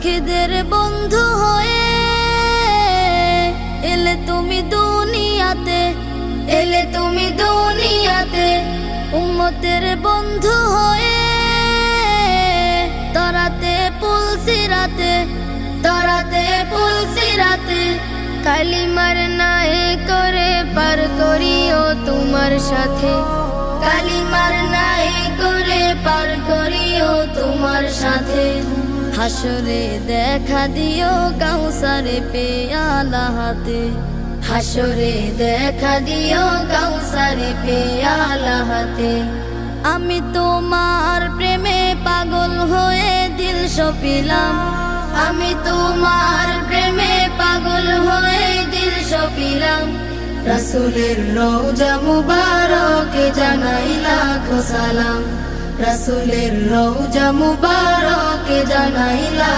দুঃখীদের বন্ধু হয়ে এলে তুমি দুনিয়াতে, এলে তুমি দুনিয়াতে। উম্মতের বন্ধু হয়ে তরাতে পুলসিরাতে, তরাতে পুলসিরাতে। কালিমার নাই করে পার করিও তোমার সাথে, কালিমার নাই করে পার করিও তোমার সাথে। হাসরে দেখা দিও কাউসারে পেয়ালা হাতে, হাসরে দেখা দিও কাউসারে পেয়ালা হাতে। আমি তোমার প্রেমে পাগল হয়ে দিল সপিলাম, আমি তোমার প্রেমে পাগল হয়ে দিল সপিলাম। রাসূলের রওজা মুবারকে জানাই লাখো সালাম, রাসূলের রওজা মুবারকে জানাই লাখো